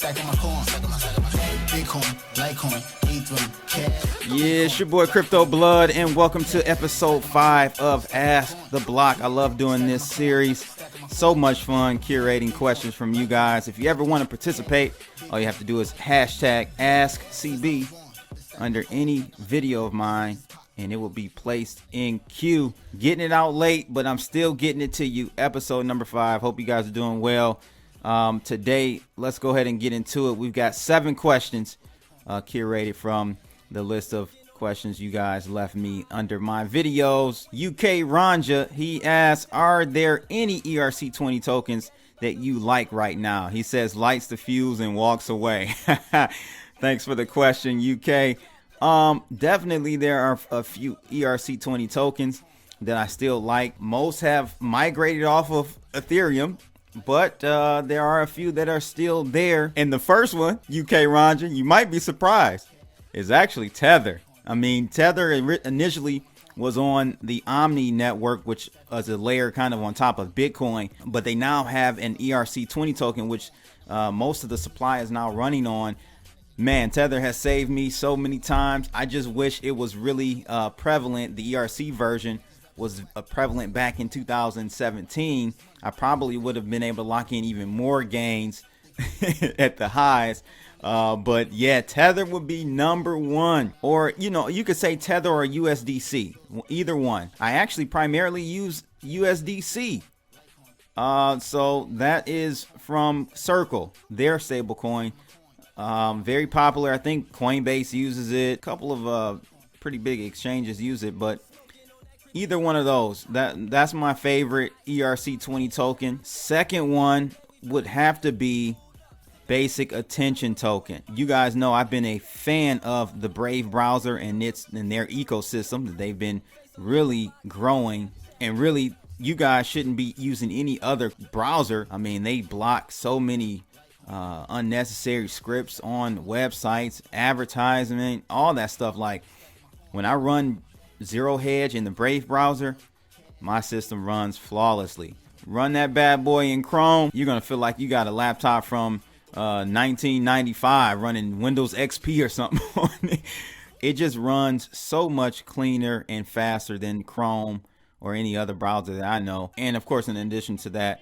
stacking my coins. Bitcoin, Litecoin, E3, Yeah, it's your boy Crypto Blood, and welcome to episode 5 of Ask the Block. I love doing this series. So much fun curating questions from you guys. If you ever want to participate, all you have to do is hashtag AskCB under any video of mine, and it will be placed in queue. Getting it out late, but I'm still getting it to you. Episode number 5. Hope you guys are doing well. Today, let's go ahead and get into it. We've got 7 questions curated from the list of questions you guys left me under my videos. UK Ranja, he asks, are there any ERC20 tokens that you like right now? He says, lights the fuse and walks away. Thanks for the question, UK. Definitely there are a few ERC20 tokens that I still like. Most have migrated off of Ethereum, but there are a few that are still there. And the first one, UK Ranja, you might be surprised, is actually Tether. I mean, Tether initially was on the Omni network, which is a layer kind of on top of Bitcoin, but they now have an ERC20 token, which most of the supply is now running on. Man, Tether has saved me so many times. I just wish it was really prevalent. The ERC version was prevalent back in 2017. I probably would have been able to lock in even more gains at the highs. But yeah, Tether would be number one. Or, you know, you could say Tether or USDC, either one. I actually primarily use USDC. So that is from Circle, their stablecoin. Very popular. I think Coinbase uses it. A couple of pretty big exchanges use it, but either one of those, that's my favorite ERC20 token. Second one would have to be Basic Attention token. You guys know I've been a fan of the Brave browser and their ecosystem. They've been really growing, and really you guys shouldn't be using any other browser. I mean, they block so many unnecessary scripts on websites, advertisement, all that stuff. Like when I run Zero Hedge in the Brave browser, my system runs flawlessly. Run that bad boy in Chrome, you're gonna feel like you got a laptop from 1995 running Windows XP or something on it. It just runs so much cleaner and faster than Chrome or any other browser that I know. And of course, in addition to that,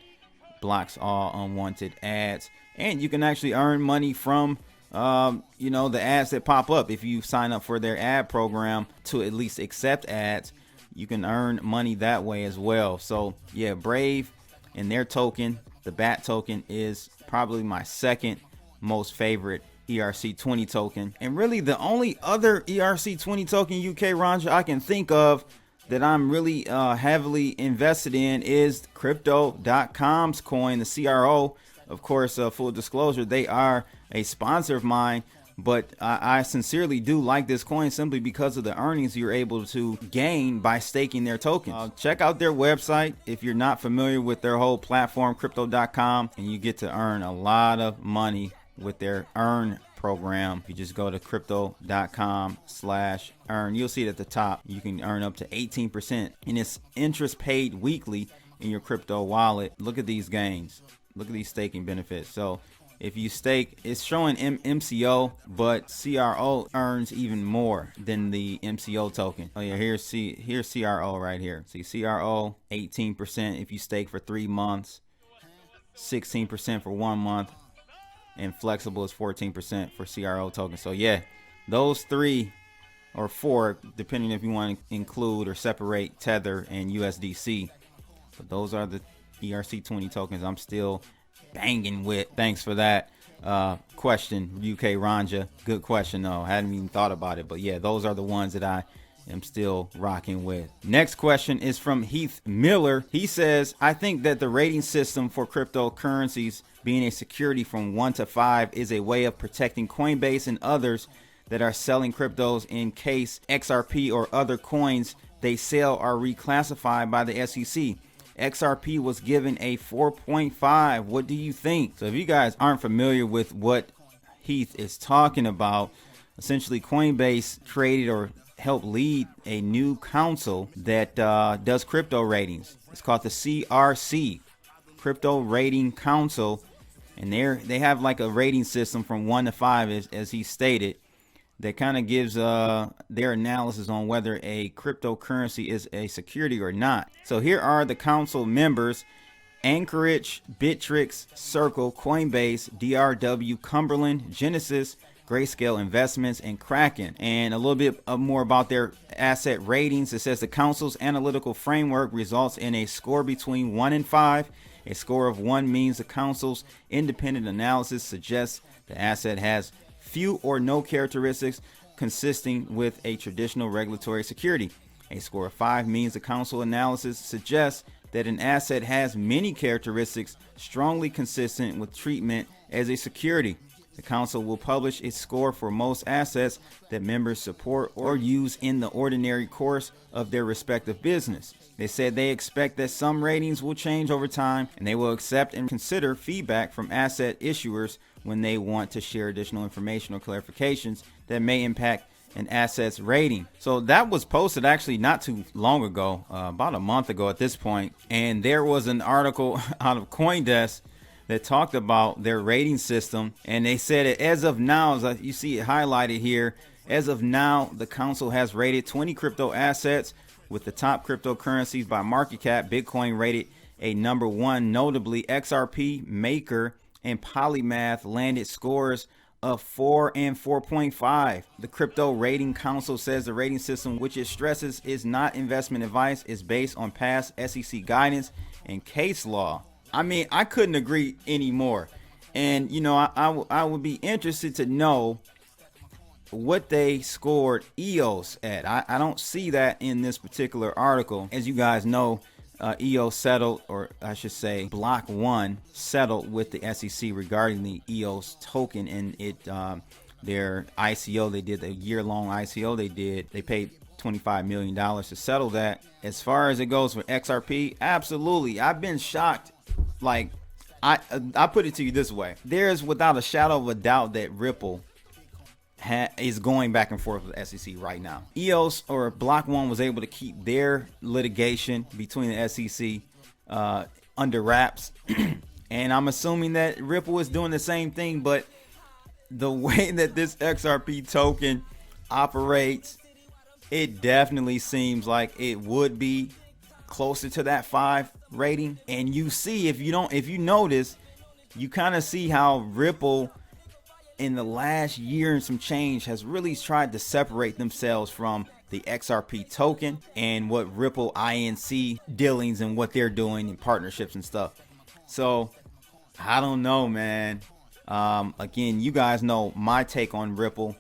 blocks all unwanted ads, and you can actually earn money from the ads that pop up. If you sign up for their ad program to at least accept ads, you can earn money that way as well. So yeah, Brave and their token, the BAT token, is probably my second most favorite ERC20 token. And really the only other ERC20 token, UK Ranja, I can think of that I'm really heavily invested in is Crypto.com's coin, the CRO. Of course, full disclosure, they are a sponsor of mine, but I sincerely do like this coin simply because of the earnings you're able to gain by staking their tokens. Check out their website if you're not familiar with their whole platform, Crypto.com, and you get to earn a lot of money with their earn program. If you just go to crypto.com/earn, you'll see it at the top. You can earn up to 18%, and it's interest paid weekly in your crypto wallet. Look at these gains. Look at these staking benefits. So if you stake, it's showing MCO, but CRO earns even more than the MCO token. Oh yeah, here's CRO right here. See, CRO 18% if you stake for 3 months, 16% for 1 month, and flexible is 14% for CRO token. So yeah, those 3 or 4, depending if you want to include or separate Tether and USDC. But those are the ERC20 tokens I'm still banging with. Thanks for that question, UK Ranja. Good question though. I hadn't even thought about it, but yeah, those are the ones that I am still rocking with. Next question is from Heath Miller. He says, I think that the rating system for cryptocurrencies being a security from 1 to 5 is a way of protecting Coinbase and others that are selling cryptos in case XRP or other coins they sell are reclassified by the SEC. XRP was given a 4.5. What do you think? So if you guys aren't familiar with what Heath is talking about, essentially Coinbase created or helped lead a new council that does crypto ratings. It's called the CRC, Crypto Rating Council. And they have like a rating system from 1 to 5, as he stated, that kind of gives their analysis on whether a cryptocurrency is a security or not. So here are the council members: Anchorage, Bittrex, Circle, Coinbase, DRW, Cumberland, Genesis, Grayscale Investments, and Kraken. And a little bit more about their asset ratings. It says the council's analytical framework results in a score between 1 and 5. A score of 1 means the council's independent analysis suggests the asset has few or no characteristics consisting with a traditional regulatory security. A score of 5 means the council analysis suggests that an asset has many characteristics strongly consistent with treatment as a security. The council will publish its score for most assets that members support or use in the ordinary course of their respective business. They said they expect that some ratings will change over time, and they will accept and consider feedback from asset issuers when they want to share additional information or clarifications that may impact an asset's rating. So that was posted actually not too long ago, about a month ago at this point. And there was an article out of CoinDesk that talked about their rating system. And they said that as of now, as you see it highlighted here, as of now, the council has rated 20 crypto assets, with the top cryptocurrencies by market cap. Bitcoin rated a number 1, notably XRP, Maker, and Polymath landed scores of 4 and 4.5. The Crypto Rating Council says the rating system, which it stresses is not investment advice, is based on past SEC guidance and case law. I mean, I couldn't agree anymore. And, you know, I would be interested to know what they scored EOS at. I don't see that in this particular article. As you guys know, EOS settled, or I should say Block 1 settled with the SEC regarding the EOS token, and their ICO they did, the year-long ICO they paid $25 million to settle that. As far as it goes for XRP, absolutely, I've been shocked. Like, I put it to you this way: there's without a shadow of a doubt that Ripple is going back and forth with the SEC right now. EOS, or Block 1, was able to keep their litigation between the SEC under wraps. And I'm assuming that Ripple is doing the same thing, but the way that this XRP token operates, it definitely seems like it would be closer to that 5 rating. And you see, if you notice, you kind of see how Ripple in the last year and some change has really tried to separate themselves from the XRP token and what Ripple INC dealings and what they're doing in partnerships and stuff. So I don't know, man. Again, you guys know my take on Ripple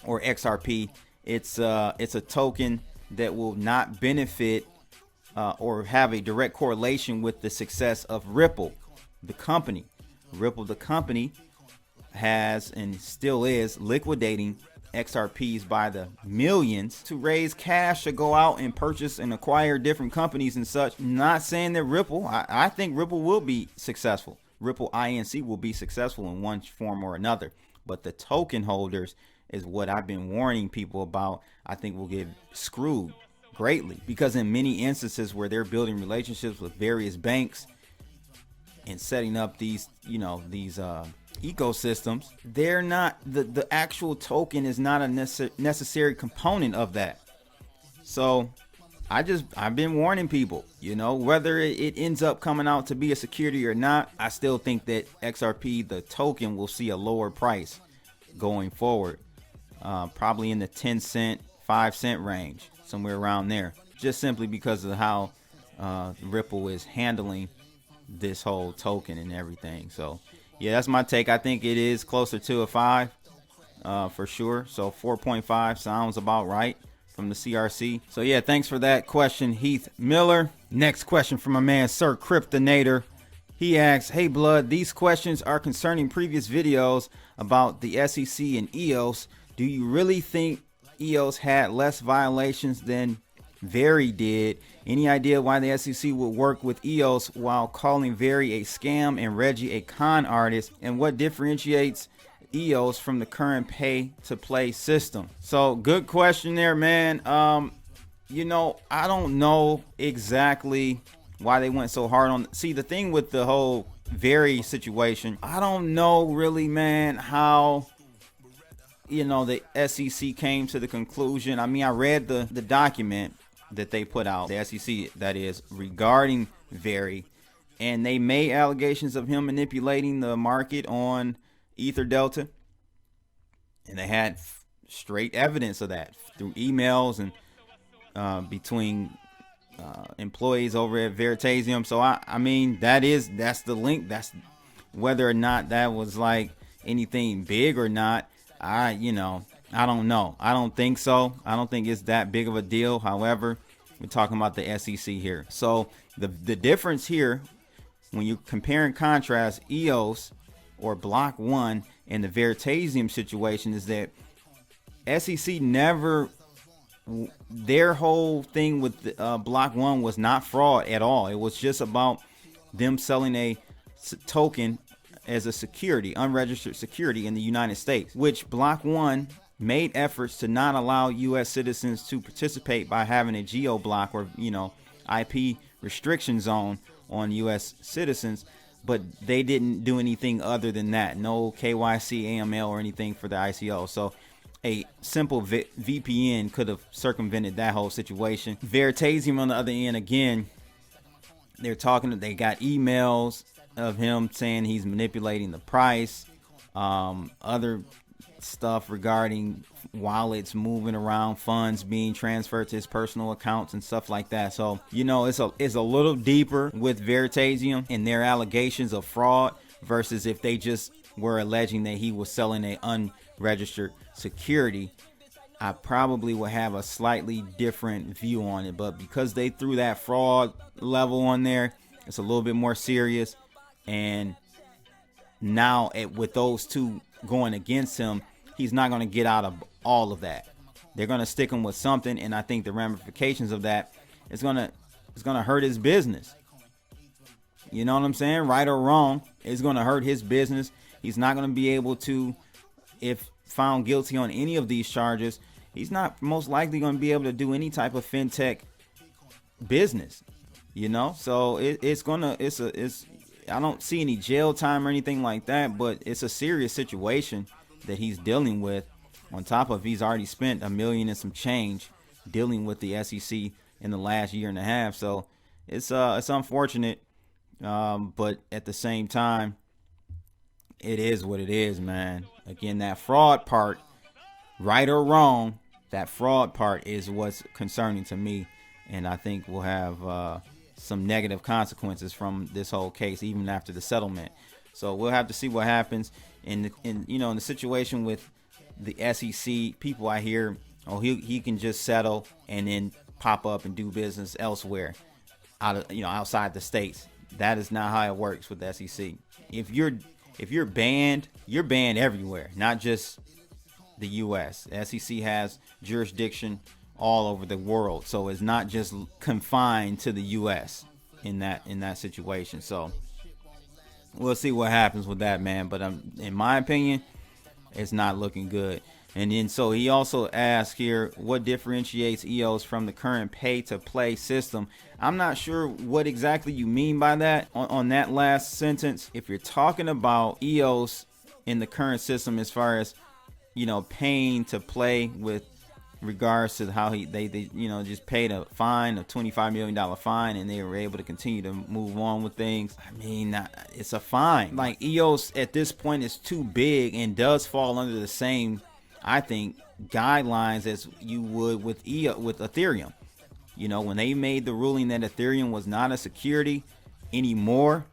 or XRP. It's a token that will not benefit or have a direct correlation with the success of Ripple, the company. Ripple, the company, has and still is liquidating XRPs by the millions to raise cash to go out and purchase and acquire different companies and such. Not saying that Ripple, I think Ripple will be successful. Ripple INC will be successful in one form or another. But the token holders is what I've been warning people about. I think will get screwed greatly, because in many instances where they're building relationships with various banks and setting up these, ecosystems, they're not, the actual token is not a necessary component of that. So I've been warning people, whether it ends up coming out to be a security or not, I still think that XRP, the token, will see a lower price going forward, probably in the 10 cent, 5 cent range, somewhere around there, just simply because of how Ripple is handling this whole token and everything. So yeah, that's my take. I think it is closer to a 5 for sure. So 4.5 sounds about right from the CRC. So yeah, thanks for that question, Heath Miller. Next question from my man Sir Kryptonator. He asks, hey Blood, these questions are concerning previous videos about the SEC and EOS. Do you really think EOS had less violations than Very did? Any idea why the SEC would work with EOS while calling Very a scam and Reggie a con artist? And what differentiates EOS from the current pay to play system? So good question there, man. I don't know exactly why they went so hard on. See, the thing with the whole Very situation. I don't know really, man, how the SEC came to the conclusion. I mean, I read the document that they put out, the SEC that is, regarding Very, and they made allegations of him manipulating the market on Ether Delta, and they had straight evidence of that through emails and between employees over at Veritasium. So I mean, that's the link. That's whether or not that was like anything big or not. I don't know. I don't think so. I don't think it's that big of a deal. However, we're talking about the SEC here. So the difference here, when you compare and contrast EOS or Block One and the Veritasium situation, is that SEC never, their whole thing with Block One was not fraud at all. It was just about them selling a token as a security, unregistered security in the United States, which Block One made efforts to not allow U.S. citizens to participate by having a geo block or IP restriction zone on U.S. citizens, but they didn't do anything other than that. No KYC, AML, or anything for the ICO. So a simple VPN could have circumvented that whole situation. Veritasium, on the other end, again, they got emails of him saying he's manipulating the price, other stuff regarding wallets moving around, funds being transferred to his personal accounts and stuff like that. So it's a little deeper with Veritasium and their allegations of fraud versus if they just were alleging that he was selling a unregistered security. I probably would have a slightly different view on it, but because they threw that fraud level on there, it's a little bit more serious. And now with those two going against him, he's not going to get out of all of that. They're going to stick him with something, and I think the ramifications of that is going to hurt his business. You know what I'm saying? Right or wrong, it's going to hurt his business. He's not going to be able to, if found guilty on any of these charges, he's not most likely going to be able to do any type of fintech business. So I don't see any jail time or anything like that, but it's a serious situation that he's dealing with. On top of, he's already spent $1 million and some change dealing with the SEC in the last year and a half. So it's unfortunate, but at the same time, it is what it is, man. Again, that fraud part, right or wrong, that fraud part is what's concerning to me, and I think we'll have some negative consequences from this whole case, even after the settlement. So we'll have to see what happens in the situation with the SEC. People I hear, he can just settle and then pop up and do business elsewhere, outside the states. That is not how it works with the SEC. If you're banned, you're banned everywhere, not just the U.S. The SEC has jurisdiction all over the world, so it's not just confined to the U.S. in that situation. So we'll see what happens with that, man. But in my opinion, it's not looking good. And then so he also asked here, what differentiates EOS from the current pay-to-play system? I'm not sure what exactly you mean by that on that last sentence. If you're talking about EOS in the current system as far as paying to play with regards to how they just paid a fine, a $25 million fine, and they were able to continue to move on with things. I mean, it's a fine. Like, EOS at this point is too big and does fall under the same, I think, guidelines as you would with Ethereum. When they made the ruling that Ethereum was not a security anymore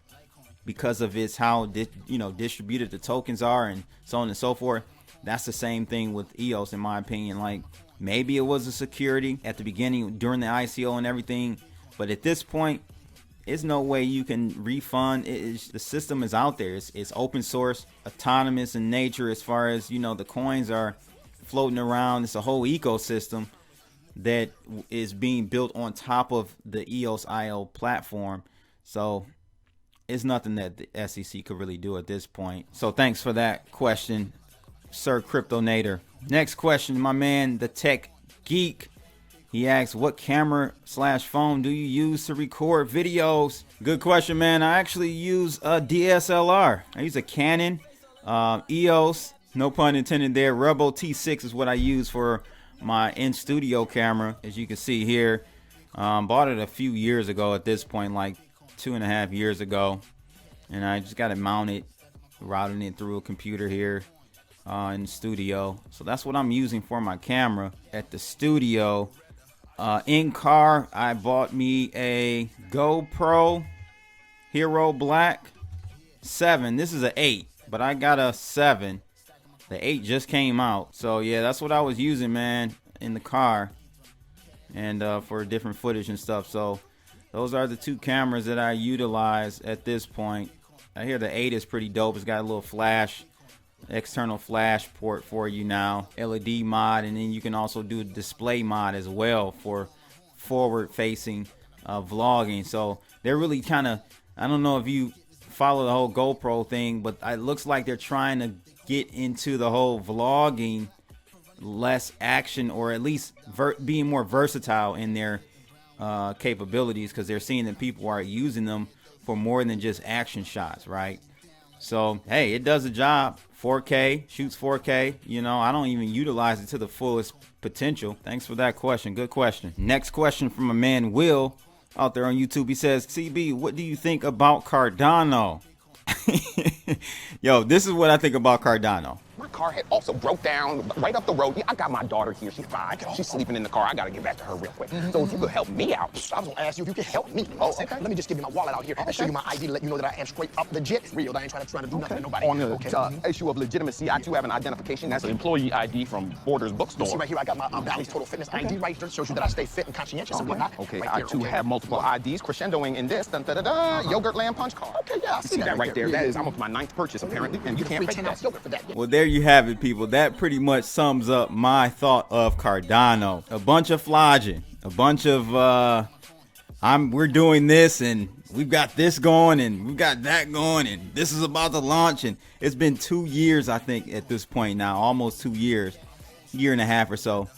because of how distributed the tokens are and so on and so forth, that's the same thing with EOS, in my opinion. Like, maybe it was a security at the beginning during the ICO and everything, but at this point, there's no way you can refund. The system is out there. It's open source, autonomous in nature as far as, the coins are floating around. It's a whole ecosystem that is being built on top of the EOS.io platform. So it's nothing that the SEC could really do at this point. So thanks for that question, Sir Cryptonator. Next question, my man, the Tech Geek. He asks, what camera/phone do you use to record videos? Good question, man. I actually use a DSLR. I use a Canon EOS, no pun intended there. Rebel T6 is what I use for my in-studio camera. As you can see here, bought it a few years ago at this point, like 2.5 years ago. And I just got it mounted, routing it through a computer here in the studio. So that's what I'm using for my camera at the studio. In car, I bought me a GoPro Hero Black 7. This is an 8, but I got a 7. The 8 just came out. So yeah, that's what I was using, man, in the car and for different footage and stuff. So those are the two cameras that I utilize at this point. I hear the 8 is pretty dope. It's got a little flash, external flash port for you now, LED mod, and then you can also do a display mod as well for forward facing vlogging. So they're really kind of, I don't know if you follow the whole GoPro thing, but it looks like they're trying to get into the whole vlogging, less action, or at least being more versatile in their capabilities, because they're seeing that people are using them for more than just action shots, right? So hey, it does the job. 4K, shoots 4K. You know, I don't even utilize it to the fullest potential. Thanks for that question. Good question. Next question from a man, Will, out there on YouTube. He says, CB, what do you think about Cardano? Yo, this is what I think about Cardano. My car had also broke down right up the road. Yeah, I got my daughter here. She's 5. She's sleeping in the car. I got to get back to her real quick. So if you could help me out. I was going to ask you if you could help me. Oh, okay. Let me just give you my wallet out here and show you my ID to let you know that I am straight up legit. Real. I ain't trying to do nothing to nobody. On the issue of legitimacy, I too have an identification. That's an employee ID from Borders Bookstore. You see right here, I got my Valley's Total Fitness ID right here. Shows you that I stay fit and conscientious and whatnot. Okay, right I here, too have multiple IDs, crescendoing in this. Yogurt Land Punch card. Okay, yeah, I see that right there. That is almost my 9th purchase, apparently, and you can't fake that. Yogurt for that. Well, there you have it, people. That pretty much sums up my thought of Cardano. A bunch of flogging, a bunch of we're doing this and we've got this going and we've got that going and this is about to launch, and it's been 2 years, I think, at this point now, almost 2 years, year and a half or so,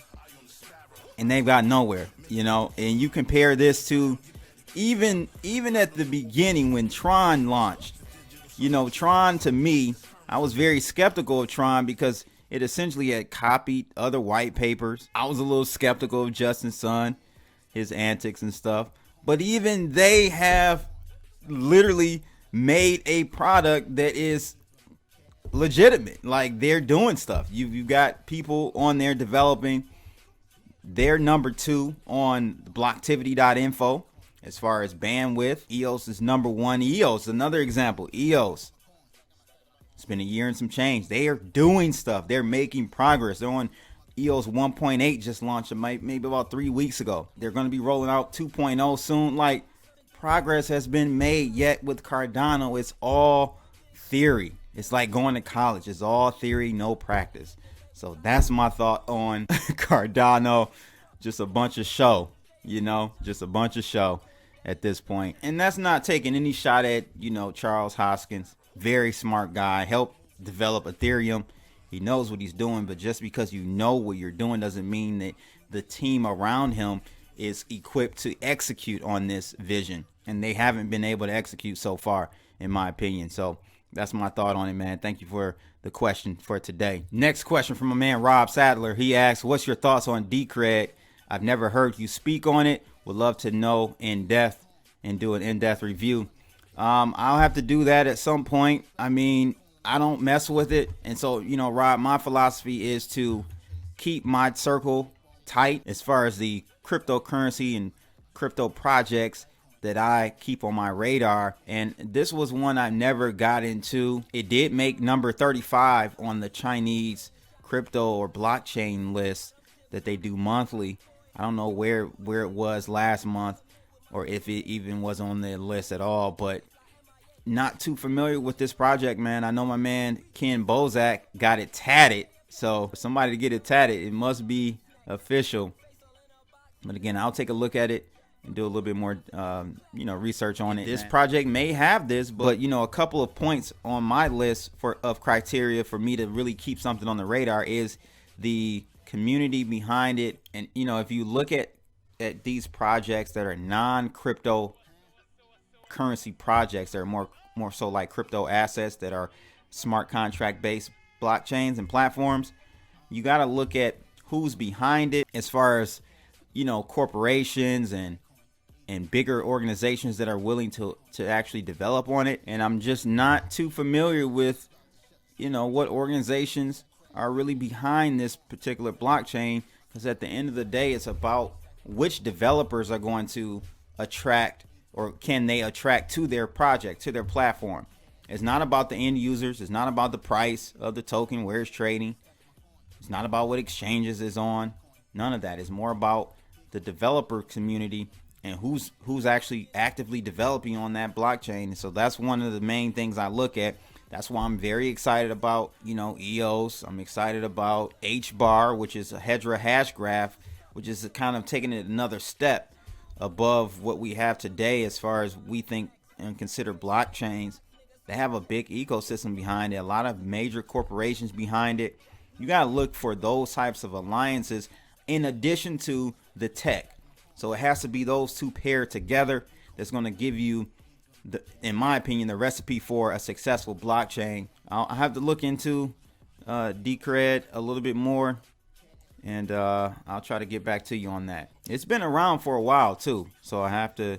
and they've got nowhere, you know. And you compare this to even at the beginning when Tron launched. You know, Tron, to me, I was very skeptical of Tron because it essentially had copied other white papers. I was a little skeptical of Justin Sun, his antics and stuff. But even they have literally made a product that is legitimate. Like, they're doing stuff. You've got people on there developing. They're number 2 on blocktivity.info as far as bandwidth. EOS is number 1. EOS, another example. EOS. It's been a year and some change. They are doing stuff. They're making progress. They're on EOS 1.8, just launched maybe about 3 weeks ago. They're going to be rolling out 2.0 soon. Like, progress has been made. Yet with Cardano, it's all theory. It's like going to college. It's all theory, no practice. So that's my thought on Cardano. Just a bunch of show, you know, just a bunch of show at this point. And that's not taking any shot at, you know, Charles Hoskins. Very smart guy, helped develop Ethereum. He knows what he's doing, but just because you know what you're doing doesn't mean that the team around him is equipped to execute on this vision. And they haven't been able to execute so far, in my opinion. So that's my thought on it, man. Thank you for the question for today. Next question from my man Rob Sadler. He asks, what's your thoughts on D-Cred? I've never heard you speak on it. Would love to know in depth and do an in-depth review. I'll have to do that at some point. I mean, I don't mess with it. And so, you know, Rob, my philosophy is to keep my circle tight as far as the cryptocurrency and crypto projects that I keep on my radar. And this was one I never got into. It did make number 35 on the Chinese crypto or blockchain list that they do monthly. I don't know where it was last month, or if it even was on the list at all, but not too familiar with this project, man. I know my man Ken Bozak got it tatted, so for somebody to get it tatted, it must be official. But again, I'll take a look at it and do a little bit more, research on it. This project may have this, but you know, a couple of points on my list of criteria for me to really keep something on the radar is the community behind it. And you know, if you look at at these projects that are non-crypto currency projects that are more so like crypto assets that are smart contract based blockchains and platforms, you got to look at who's behind it as far as, corporations and bigger organizations that are willing to actually develop on it. And I'm just not too familiar with, what organizations are really behind this particular blockchain, because at the end of the day, it's about which developers are going to attract, or can they attract to their project, to their platform. It's not about the end users. It's not about the price of the token, where it's trading. It's not about what exchanges is on. None of that. It's more about the developer community and who's actually actively developing on that blockchain. And so that's one of the main things I look at. That's why I'm very excited about, EOS. I'm excited about HBAR, which is a Hedera hash graph, which is kind of taking it another step above what we have today as far as we think and consider blockchains. They have a big ecosystem behind it, a lot of major corporations behind it. You got to look for those types of alliances in addition to the tech. So it has to be those two paired together that's going to give you, in my opinion, the recipe for a successful blockchain. I'll have to look into D-Cred a little bit more, and I'll try to get back to you on that. It's been around for a while too, so I have to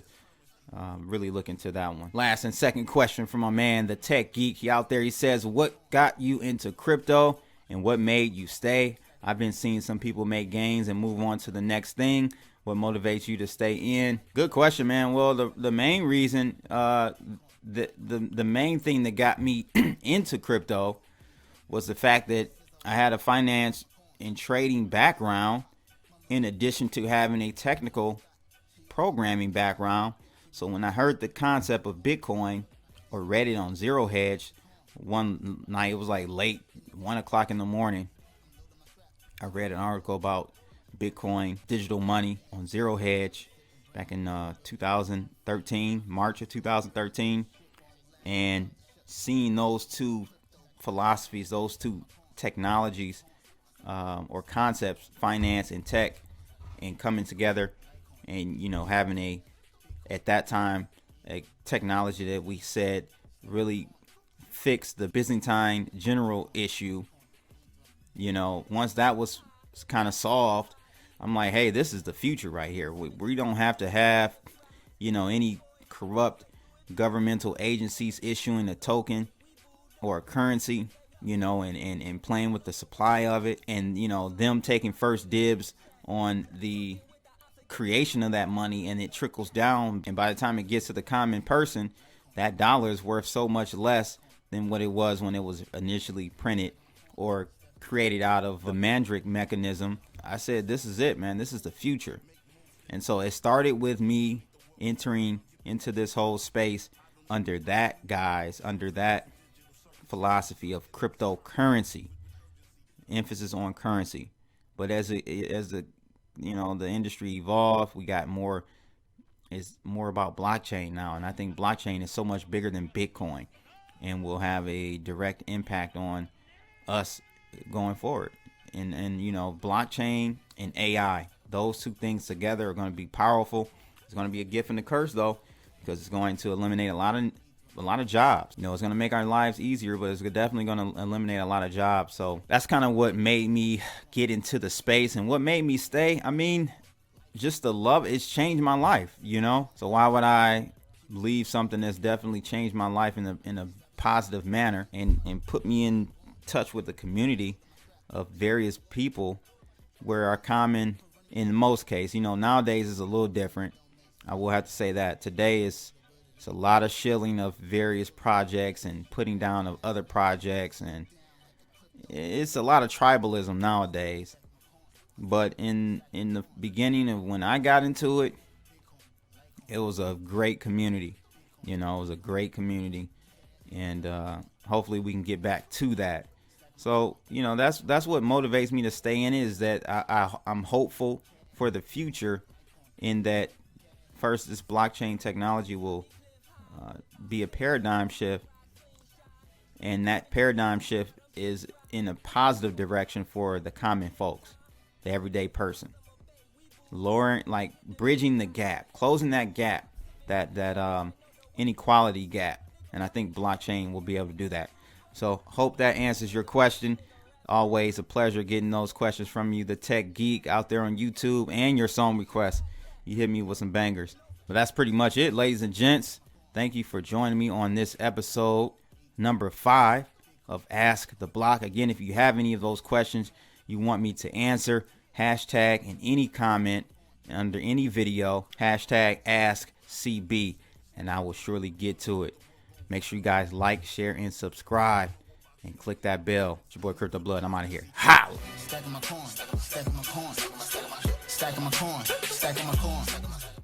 really look into that one. Last and second question from my man, the tech geek. He out there, he says, what got you into crypto and what made you stay? I've been seeing some people make gains and move on to the next thing. What motivates you to stay in? Good question, man. Well, the main reason, the main thing that got me into crypto was the fact that I had a finance and trading background in addition to having a technical programming background. So when I heard the concept of Bitcoin, or read it on Zero Hedge one night, it was like late 1 o'clock in the morning, I read an article about Bitcoin digital money on Zero Hedge back in 2013, March of 2013, and seeing those two philosophies, those two technologies or concepts, finance and tech, and coming together, and having at that time a technology that we said really fixed the Byzantine general issue. Once that was kind of solved, I'm like, hey, this is the future right here. We don't have to have, any corrupt governmental agencies issuing a token or a currency, and playing with the supply of it, and, them taking first dibs on the creation of that money, and it trickles down. And by the time it gets to the common person, that dollar is worth so much less than what it was when it was initially printed or created out of a Mandrake mechanism. I said, this is it, man. This is the future. And so it started with me entering into this whole space under that philosophy of cryptocurrency, emphasis on currency. But as the industry evolved, we got it's more about blockchain now. And I think blockchain is so much bigger than Bitcoin and will have a direct impact on us going forward. And blockchain and AI, those two things together are going to be powerful. It's going to be a gift and a curse though, because it's going to eliminate a lot of jobs. It's going to make our lives easier, but it's definitely going to eliminate a lot of jobs. So that's kind of what made me get into the space, and what made me stay. I mean, just the love. It's changed my life, So why would I leave something that's definitely changed my life in a positive manner and put me in touch with the community of various people where are common in most cases. Nowadays is a little different. I will have to say that today it's a lot of shilling of various projects and putting down of other projects, and it's a lot of tribalism nowadays. But in the beginning of when I got into it, it was a great community. It was a great community, and hopefully we can get back to that. So, that's what motivates me to stay in it, is that I'm hopeful for the future, in that first, this blockchain technology will be a paradigm shift, and that paradigm shift is in a positive direction for the common folks, the everyday person. lowering, like bridging the gap, closing that gap, that inequality gap. And I think blockchain will be able to do that. So hope that answers your question. Always a pleasure getting those questions from you, the tech geek out there on YouTube, and your song requests. You hit me with some bangers. But that's pretty much it, ladies and gents. Thank you for joining me on this episode number 5 of Ask the Block. Again, if you have any of those questions you want me to answer, hashtag in any comment under any video, hashtag AskCB, and I will surely get to it. Make sure you guys like, share, and subscribe, and click that bell. It's your boy Crypto Blood. I'm out of here. Holla! Stacking my coin, stacking my coin, stacking my coin, stacking my coin.